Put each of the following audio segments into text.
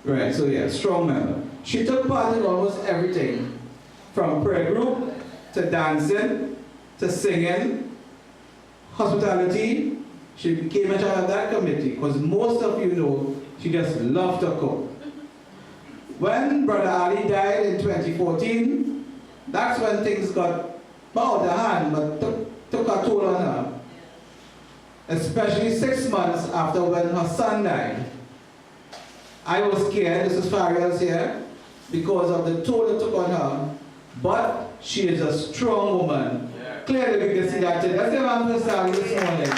Right, so yeah, strong member. She took part in almost everything, from prayer group, to dancing, to singing, hospitality. She became in charge of that committee, because most of you know, she just loved to cook. When Brother Ali died in 2014, that's when things got out of hand, but took a toll on her. Especially 6 months after when her son died. I was scared, this is Fariel's here, because of the toll it took on her, but she is a strong woman. Yeah. Clearly we can see that today. Let's give her a Sally this morning.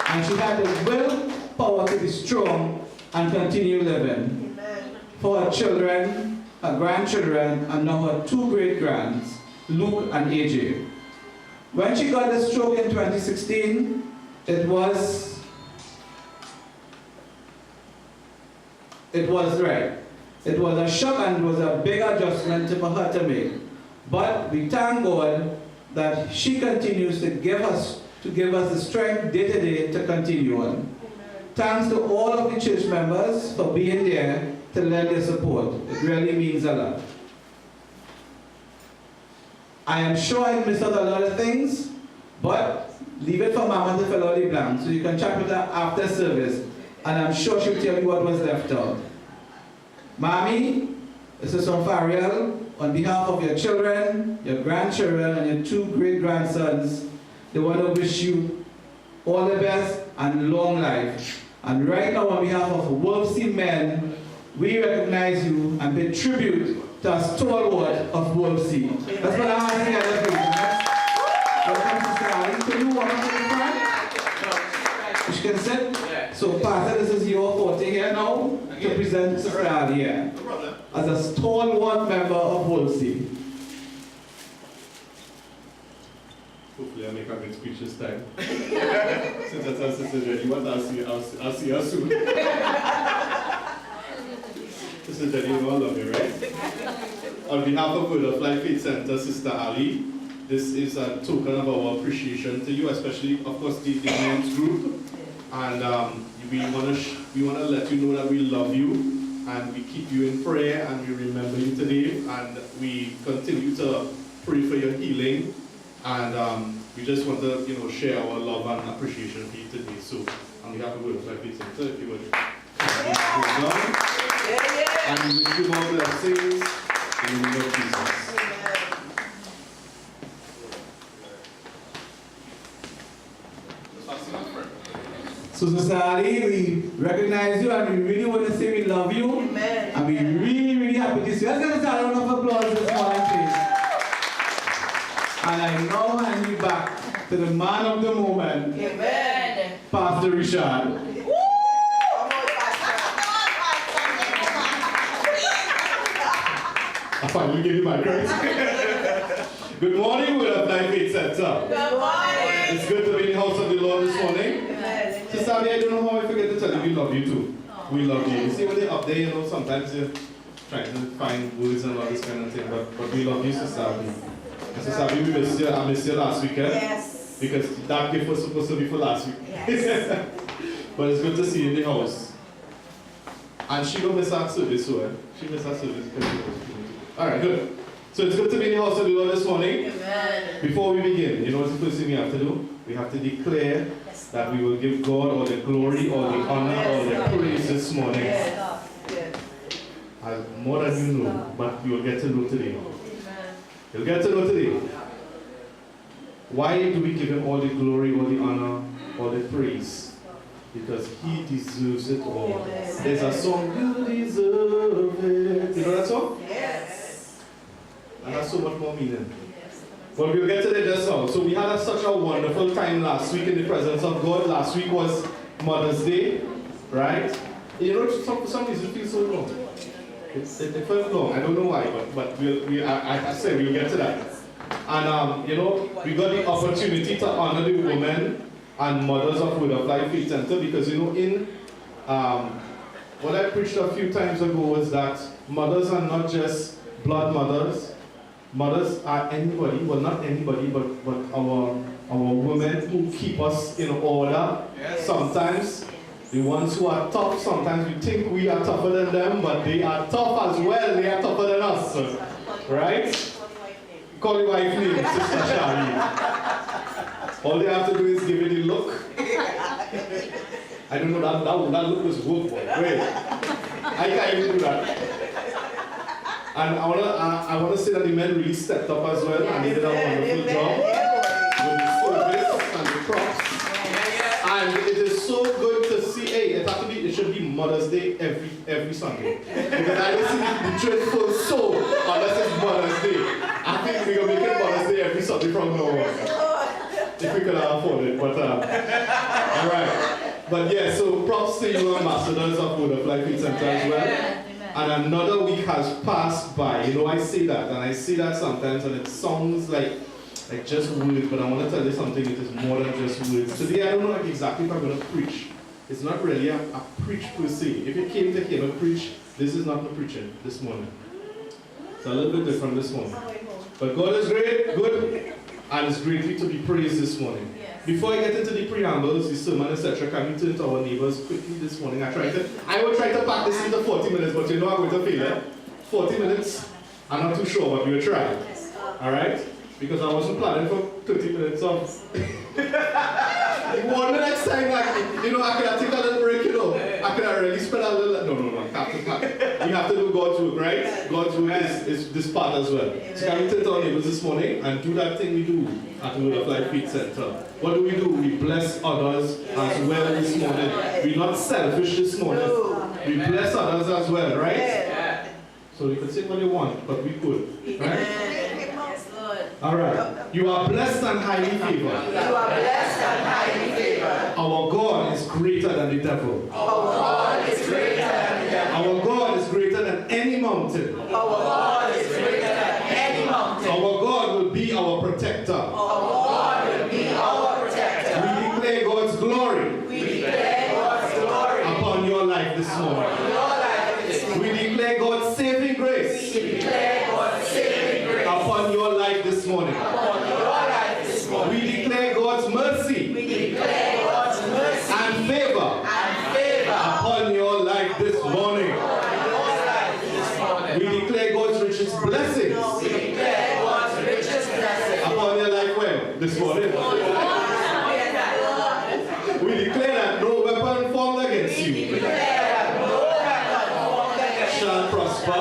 And she had the willpower to be strong and continue living. Amen. For her children, her grandchildren, and now her 2 great-grands, Luke and AJ. When she got the stroke in 2016, it was right. It was a shock and it was a big adjustment for her to make. But we thank God that she continues to give us the strength day to day to continue on. Amen. Thanks to all of the church members for being there to lend their support. It really means a lot. I am sure I missed out a lot of things, but leave it for Mama to fill out the blanks, so you can chat with her after service, and I'm sure she'll tell you what was left out. Mommy, this is from Fariel. On behalf of your children, your grandchildren, and your 2 great-grandsons, they want to wish you all the best and long life. And right now, on behalf of Wolfsea Men, we recognize you and pay tribute to a stalwart of Wolfsea. That's what I'm asking other people. Welcome, Sister Ali. Can you walk up to the front? She can sit. So, Pastor, this is your forte here now to present Sister Ali here as a stalwart member of Wolfsea. Hopefully I make a good speech this time. Since that's our Sister Jenny, what I'll see her soon. Sister Jenny, you all love me, right? On behalf of Word of Life Faith Center, Sister Ali, this is a token of our appreciation to you, especially, of course, the men's group. And we want to let you know that we love you, and we keep you in prayer, and we remember you today, and we continue to pray for your healing. And we just want to, share our love and appreciation for you today. So, on behalf of Word of Life Faith Center, if you would, and we wish you more blessings in the name of Jesus. So, Sister Ali, we recognize you and we really want to say we love you. Amen. And we're really, really happy to see you. Let's give us a round of applause this morning, please. And I now hand you back to the man of the moment, Amen. Pastor Richard. I finally give you my credit. Good morning, Word of Life Faith Center. Good morning. It's good to be in the house of the Lord this morning. Sister Ali, I don't know how I forget to tell you we love you too. We love you. You see when they're up there, sometimes you're trying to find words and all this kind of thing, but we love you, Sister Ali. And Sister Ali, we missed you. I missed you last weekend. Yes. Because that gift was supposed to be for last week. Yes. But it's good to see you in the house. And she don't miss our service, so she missed our service. Alright, good. So it's good to be in the house of the Lord this morning. Amen. Before we begin, you know what's the first thing we have to do? We have to declare that we will give God all the glory, all the honor, all the praise this morning. Yes. More than you know, but you will get to know today. You'll get to know today. Why do we give him all the glory, all the honor, all the praise? Because he deserves it all. There's a song, you deserve it. You know that song? Yes. And that's so much more meaning. But we'll get to that just now. So we had such a wonderful time last week in the presence of God. Last week was Mother's Day, right? You know, for some reason it feels so long. It felt long. I don't know why, but I say we'll get to that. And you know, we got the opportunity to honor the women and mothers of Word of Life Faith Center, because you know, in what I preached a few times ago was that mothers are not just blood mothers. Mothers are anybody, well not anybody, but our women who keep us in order. Yes. Sometimes The ones who are tough, sometimes we think we are tougher than them, but they are tough as well. They are tougher than us. Right? Call your wife name, Sister Charlie. All they have to do is give it a look. I don't know, that look was work, boy. Wait. I can't even do that. And I wanna say that the men really stepped up as well, and they did a wonderful job with the service and the props. And it is so good to see. Hey, it should be Mother's Day every Sunday, because I don't see the church full so unless it's Mother's Day. I think we're gonna make it Mother's Day every Sunday from now on, if we can afford it. But all right. But yeah, so props to you, ambassadors of Butterfly Feed Center as well. And another week has passed by. You know, I say that, and I say that sometimes, and it sounds like just words, but I want to tell you something. It is more than just words. Today, I don't know exactly if I'm going to preach. It's not really a preach per se. If you came to hear me preach, this is not the preaching this morning. It's a little bit different this morning. But God is great, good, and is greatly to be praised this morning. Before I get into the preambles, the sermon, etc., can we turn to our neighbors quickly this morning? I will try to pack this into 40 minutes, but you know I'm going to fail it. 40 minutes, I'm not too sure, but we'll try. Alright? Because I wasn't planning for 30 minutes of... One the next time, like, you know, I could have taken a little break, you know. I could have really spent a little... No. We have to do God's work, right? God's work is this part as well. So can we turn to our neighbors this morning and do that thing we do at the Butterfly Feed Center? What do? We bless others as well this morning. We're not selfish this morning. We bless others as well, right? So you can say what you want, but we could, right? All right. You are blessed and highly favored. You are blessed and highly favored. Our God is greater than the devil. Our God is greater than the devil. Our God is greater than any mountain. Our God is greater than any mountain. Our God will be our protector. Our God will be our protector. We declare God's glory. We declare God's glory Upon your life this morning. upon your life this morning. We declare God's saving grace. We declare God's saving grace Upon your life this morning. upon your life this morning. We declare God's mercy We declare God's mercy and favor and favor upon your life this morning. upon your life this morning. We declare God's richest blessings We declare God's richest blessing upon your life when? This morning. We declare that no weapon formed against We you declare that no weapon formed against you shall prosper.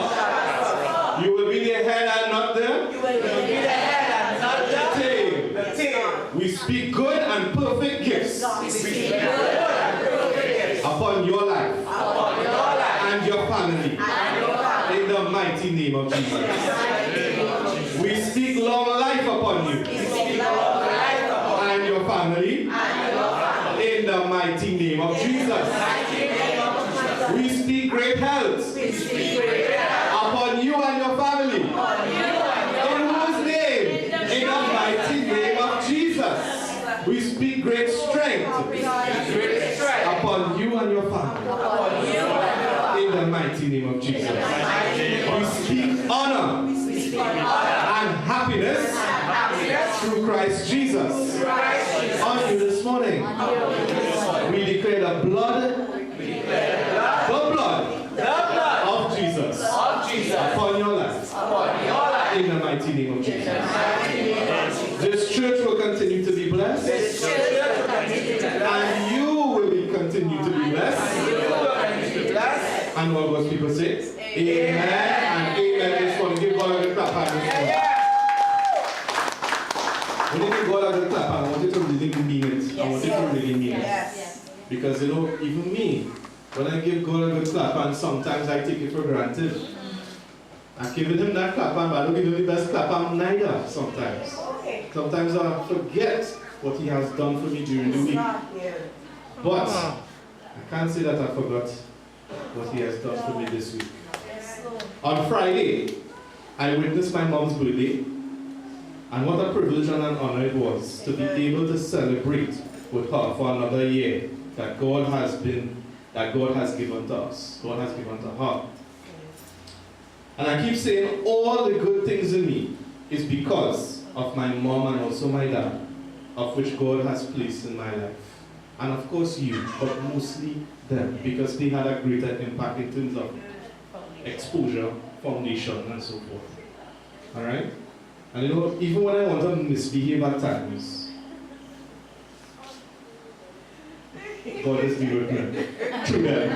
You will be the head and not the will be the head and not tail. the tail. We speak good and perfect gifts We speak good and perfect gifts upon your life upon your life and your family and your family. in the mighty name of Jesus. We speak long life upon you We speak long life upon and your family and your family. in the mighty name of Jesus. Mighty name of Jesus. We speak great health We speak great health upon you and your family. upon you and your In whose name? In the mighty name of Jesus. We speak great strength great strength upon you and your family. upon you and your In the mighty name of Jesus. mighty name We speak honor We speak honor and happiness and happiness through Christ Jesus. through Christ Jesus. On you this morning. We declare the blood of Jesus Of Jesus upon your life. upon your life. In the mighty name of Jesus. Mighty name of Jesus. This church will continue to be blessed. This church will continue to bless. And you will continue to be blessed. You will continue to bless. And what God's people say? Amen and amen this morning. Give God a good clap hand this morning. When you give God a good clap hand, I want you to really mean it. I want you to really mean it. Because you know, even me, when I give God a good clap hand, sometimes I take it for granted. I've given him that clap hand, but I don't give him the best clap hand neither sometimes. Sometimes I forget what he has done for me during the week. But I can't say that I forgot what he has done for me this week. On Friday, I witnessed my mom's birthday, and what a privilege and an honor it was to be able to celebrate with her for another year that God has given to us. God has given to her. And I keep saying all the good things in me is because of my mom and also my dad, of which God has placed in my life. and of course you, but mostly them, because they had a greater impact in terms of exposure, foundation, and so forth. Alright? And you know, even when I want to misbehave at times, God is dealing with me through them.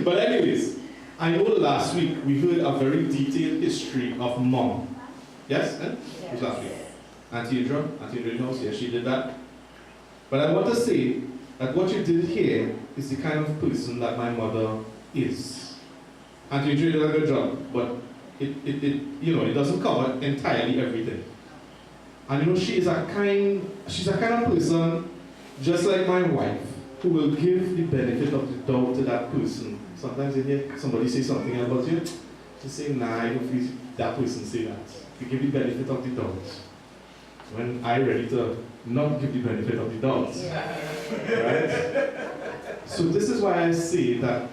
But anyways, I know last week we heard a very detailed history of Mom. Yes? Eh? It was last week. Auntie Adrian's house, yes, she did that. But I want to say that what you did here is the kind of person that my mother is. Auntie Adrian did a good job, but it doesn't cover entirely everything. And you know, she's a kind of person, just like my wife, who will give the benefit of the doubt to that person. Sometimes you hear somebody say something about you, to say, nah, I don't feel that person say that. You give the benefit of the doubt. When I'm ready to not give the benefit of the doubt. Right? So this is why I say that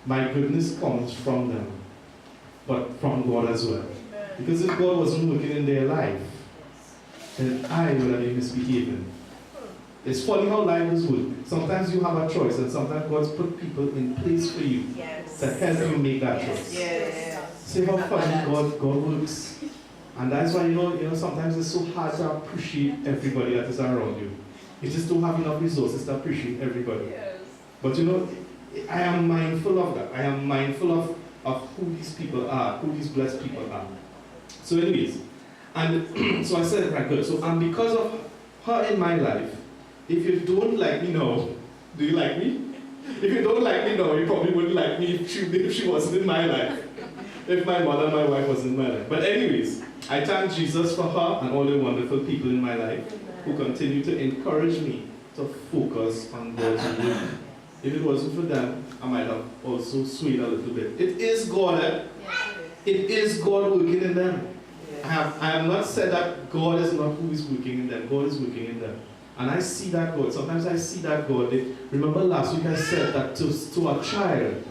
my goodness comes from them, but from God as well. Because if God wasn't working in their life, then I would have been misbehaving. It's funny how life is work. Sometimes you have a choice, and sometimes God's put people in place for you to help you make that choice. See how funny God works. And that's why you know sometimes it's so hard to appreciate everybody that is around you. You just don't have enough resources to appreciate everybody. But you know, I am mindful of that. I am mindful of who these people are, who these blessed people are. So anyways, and so I said, right, good. So and because of her in my life, if you don't like me now, do you like me? If you don't like me now, you probably wouldn't like me if she wasn't in my life. If my mother and my wife wasn't in my life. But anyways, I thank Jesus for her and all the wonderful people in my life who continue to encourage me to focus on God's will. If it wasn't for them, I might have also swayed a little bit. It is God. It is God working in them. I have not said that God is not who is working in them. God is working in them. And I see that God. Sometimes I see that God. Remember last week I said that to a child,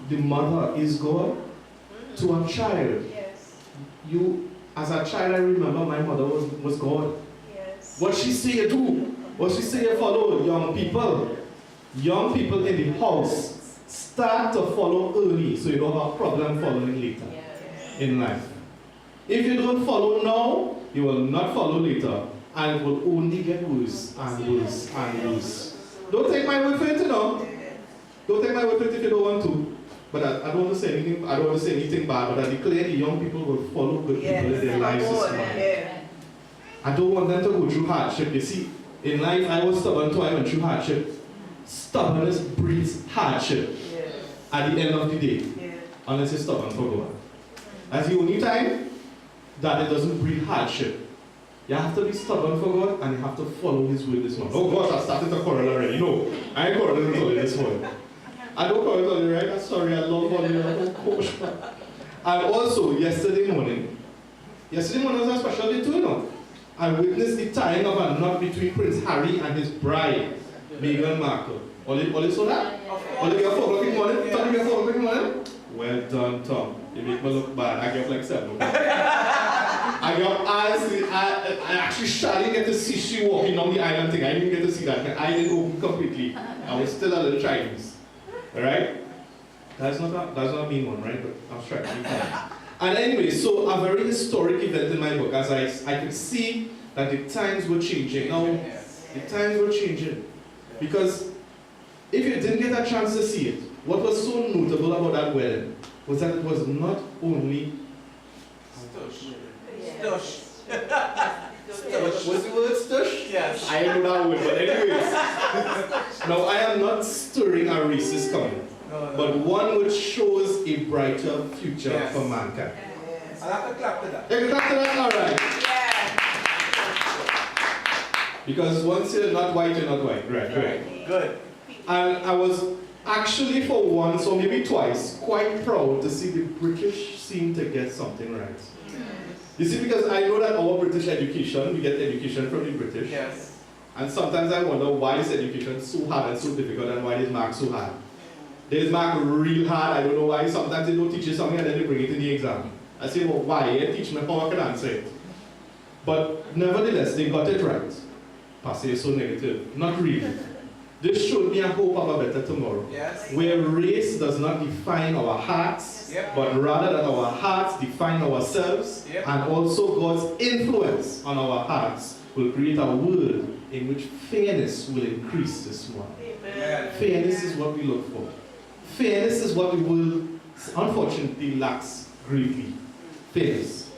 the mother is God. To a child, you, as a child, I remember my mother was God. What she say you do, what she say you follow. Young people in the house, start to follow early so you don't have a problem following later in life. If you don't follow now, you will not follow later. And it will only get worse and worse and worse. Don't take my word for it, you know. Don't take my word for it if you don't want to. But I don't want to say anything. I don't want to say anything bad. But I declare the young people will follow good people in their lives this morning. I don't want them to go through hardship. You see, in life I was stubborn too. I went through hardship. Stubbornness breeds hardship at the end of the day, unless you're stubborn for God. That's the only time that it doesn't breed hardship. You have to be stubborn for God and you have to follow His will this morning. Oh gosh, I started to quarrel already. No, I ain't quarreling with you this morning. I don't quarrel with you, right? I'm sorry, I love all you. And also, yesterday morning was a special day too, you know. I witnessed the tying of a knot between Prince Harry and his bride, Meghan Markle. All you saw that? All you got 4 o'clock in the morning? Tom, you got 4 o'clock in the morning? Well done, Tom. You make me look bad. I get like 7 o'clock. I actually didn't get to see she walking down the island thing. I didn't get to see that. I didn't open completely. I was still a little Chinese. Alright? That's not a mean one, right? But I was trying to be kind. And anyway, so a very historic event in my book, as I could see that the times were changing. Now, the times were changing. Because if you didn't get a chance to see it, what was so notable about that wedding was that it was not only Stush. What's the word, stush? Yes. I know that word, but anyways. Now, I am not stirring a racist comment, but one which shows a brighter future for mankind. I'll have to clap to that. You can clap to that? All right. Because once you're not white, you're not white. Right. Good. And I was actually, for once, or maybe twice, quite proud to see the British seem to get something right. You see, because I know that our British education, we get education from the British. Yes. And sometimes I wonder why is education so hard and so difficult and why is mark so hard. They is mark real hard, I don't know why. Sometimes they don't teach you something and then they bring it in the exam. I say, well, why? Teach me how I can answer it. But nevertheless, they got it right. Pastor is so negative. Not really. This showed me a hope of a better tomorrow. Yes. Where race does not define our hearts, Yep. but rather that our hearts define ourselves, Yep. and also God's influence on our hearts will create a world in which fairness will increase this morning. Amen. Fairness is what we look for. Fairness is what the world unfortunately lacks greatly. Fairness.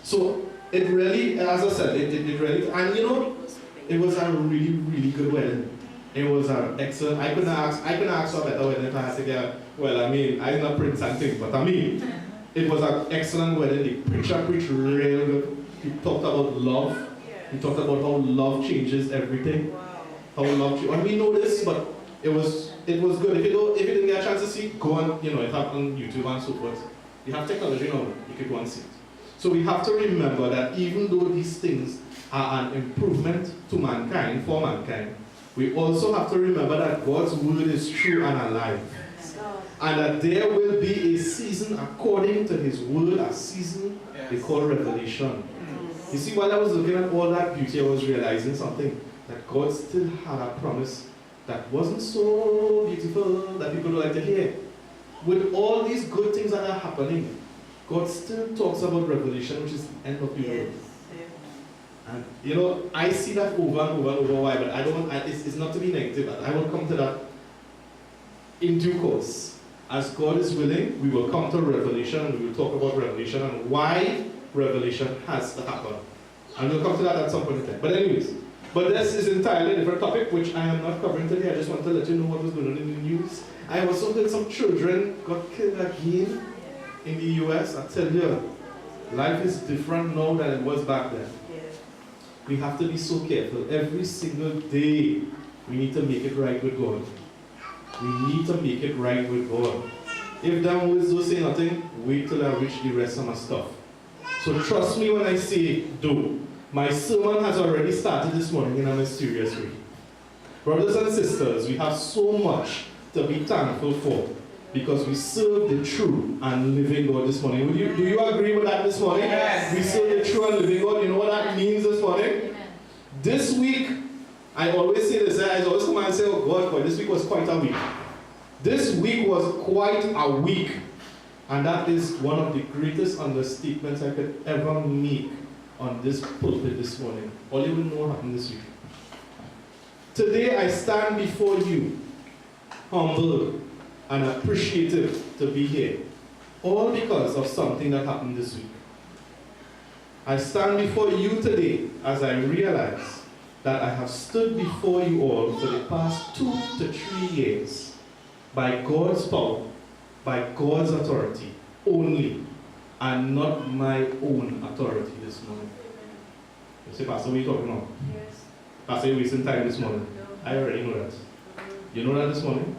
So it really, as I said, it really, and you know, it was a really, really good wedding. It was an excellent. I couldn't ask for a better wedding if I had to get. Well, I mean, I'm not Prince and things, but I mean, it was an excellent wedding. The preacher preached real good. He talked about love. He talked about how love changes everything. How love. And we know this, but it was good. If you didn't get a chance to see, go on. You know, it happened on YouTube and so forth. You have technology now. You could go and see it. So we have to remember that even though these things are an improvement to mankind, for mankind, we also have to remember that God's word is true and alive. And that there will be a season according to his word, a season they call revelation. You see, while I was looking at all that beauty, I was realizing something, that God still had a promise that wasn't so beautiful that people don't like to hear. With all these good things that are happening, God still talks about revelation, which is the end of the world. And you know, I see that over and over and over. Why? But it's not to be negative. I will come to that in due course. As God is willing, we will come to Revelation and we will talk about Revelation and why Revelation has to happen. And we'll come to that at some point in time. But anyways, this is entirely a different topic which I am not covering today. I just want to let you know what was going on in the news. I also heard some children got killed again in the US. I tell you, life is different now than it was back then. We have to be so careful. Every single day, we need to make it right with God. We need to make it right with God. If them words don't say nothing, wait till I reach the rest of my stuff. So trust me when I say do. My sermon has already started this morning in a mysterious way. Brothers and sisters, we have so much to be thankful for because we serve the true and living God this morning. Do you agree with that this morning? Yes. We serve the true and living God. You know what that means this morning? Amen. This week, I always say this, I always come and say, oh God, boy, this week was quite a week. This week was quite a week. And that is one of the greatest understatements I could ever make on this pulpit this morning. All you will know what happened this week. Today I stand before you, humble and appreciative to be here. All because of something that happened this week. I stand before you today as I realize that I have stood before you all for the past 2 to 3 years by God's power, by God's authority only, and not my own authority this morning. You say, Pastor, what are you talking about? Yes. Pastor, you're wasting time this morning. No. I already know that. You know that this morning?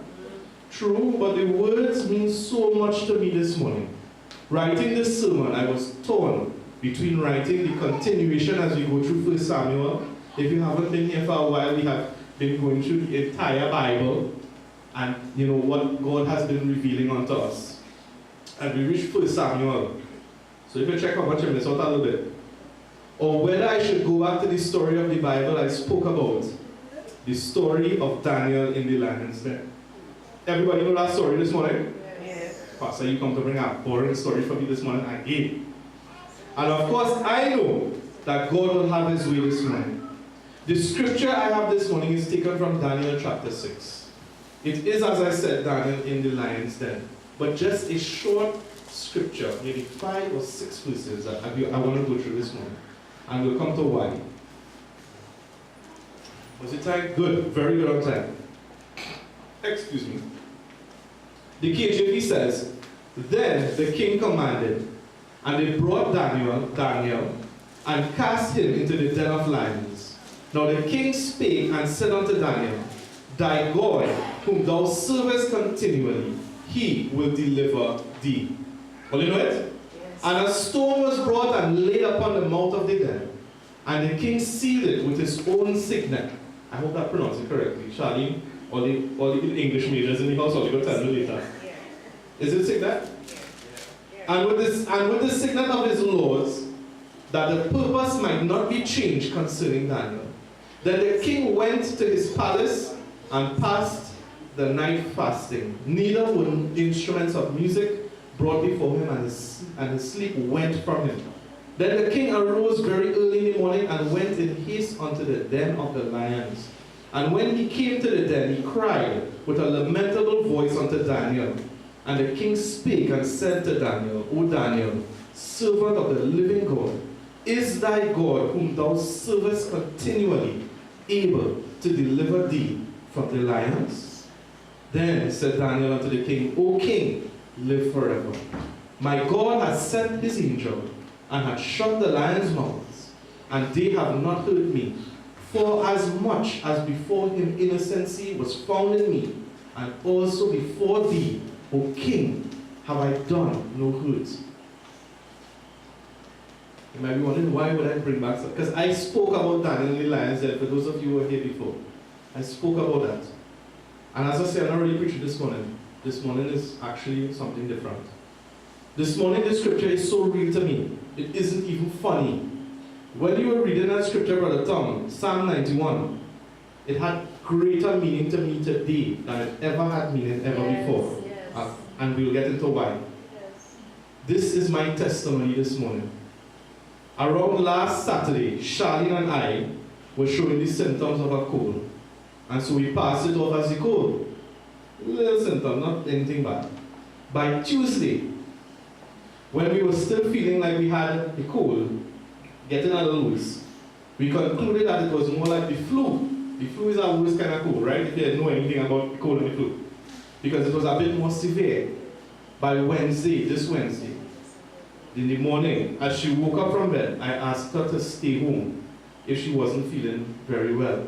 True, but the words mean so much to me this morning. Writing this sermon, I was torn between writing the continuation as we go through 1 Samuel. If you haven't been here for a while, we have been going through the entire Bible and you know what God has been revealing unto us. And we reached 1 Samuel. So if you check how much I missed out a little bit. Or whether I should go back to the story of the Bible I spoke about. The story of Daniel in the lion's den. Everybody know that story this morning? Yes. Pastor, you come to bring a boring story for me this morning again. And of course, I know that God will have his way this morning. The scripture I have this morning is taken from Daniel chapter 6. It is, as I said, Daniel in the lion's den. But just a short scripture, maybe 5 or 6 verses that I want to go through this morning. And we'll come to why. Was it time? Good. Very good on time. Excuse me. The KJV says, then the king commanded, and they brought Daniel, and cast him into the den of lions. Now the king spake and said unto Daniel, thy God, whom thou servest continually, he will deliver thee. Well, you know it? Yes. And a stone was brought and laid upon the mouth of the den, and the king sealed it with his own signet. I hope I pronounced it correctly. Charlene, all the English majors in the house, all you got to tell me later. Is it signet? And with the signet of his laws, that the purpose might not be changed concerning Daniel. Then the king went to his palace and passed the night fasting. Neither were instruments of music brought before him, and his sleep went from him. Then the king arose very early in the morning and went in haste unto the den of the lions. And when he came to the den, he cried with a lamentable voice unto Daniel. And the king spake and said to Daniel, O Daniel, servant of the living God, is thy God, whom thou servest continually, able to deliver thee from the lions? Then said Daniel unto the king, O king, live forever. My God has sent his angel, and hath shut the lions' mouths, and they have not hurt me. For as much as before him innocency was found in me, and also before thee, O king, have I done no hurt. You might be wondering, why would I bring back stuff? Because I spoke about Daniel in the lion's den, for those of you who were here before. I spoke about that. And as I said, I'm not really preaching this morning. This morning is actually something different. This morning, the scripture is so real to me. It isn't even funny. When you were reading that scripture, Brother Tom, Psalm 91, it had greater meaning to me today than it ever had meaning ever before. Yes. And we'll get into why. Yes. This is my testimony this morning. Around last Saturday, Charlene and I were showing the symptoms of a cold. And so we passed it off as a cold. Little symptom, not anything bad. By Tuesday, when we were still feeling like we had a cold, getting a little loose, we concluded that it was more like the flu. The flu is our worst kind of cold, right? If you didn't know anything about the cold and the flu. Because it was a bit more severe. By Wednesday, this Wednesday, in the morning, as she woke up from bed, I asked her to stay home if she wasn't feeling very well.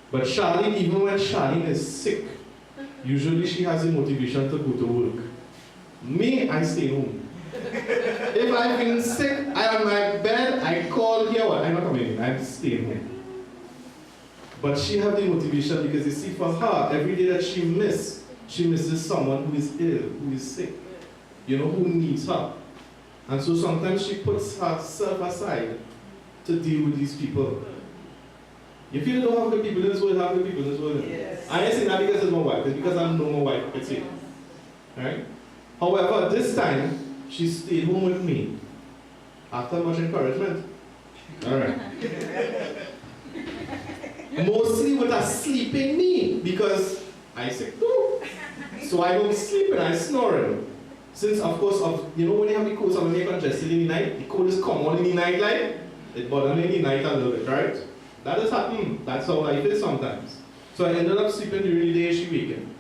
But Charlene, even when Charlene is sick, usually she has the motivation to go to work. Me, I stay home. If I'm feeling sick, I'm on my bed, I call here, well, I'm not coming in, I'm staying home. But she has the motivation because you see, for her, every day that she misses someone who is ill, who is sick, you know, who needs her. And so sometimes she puts herself aside to deal with these people. If you don't have good people in this world, have good people in this world. Yes. I ain't saying that because it's my wife, it's because I'm no more wife, it's it. Right? However, this time, she stayed home with me. After much encouragement. Alright. Mostly with a sleeping me, because I sick too. So I don't sleep and I snoring. Since of course, you know when you have the cold, when you're congested in the night, the cold is common in the night, like, it bothers me in the night a little bit, right? That is happening. That's how life is sometimes. So I ended up sleeping during the day she weekend.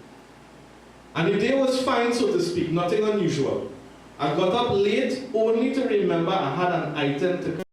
And the day was fine, so to speak, nothing unusual. I got up late only to remember I had an item to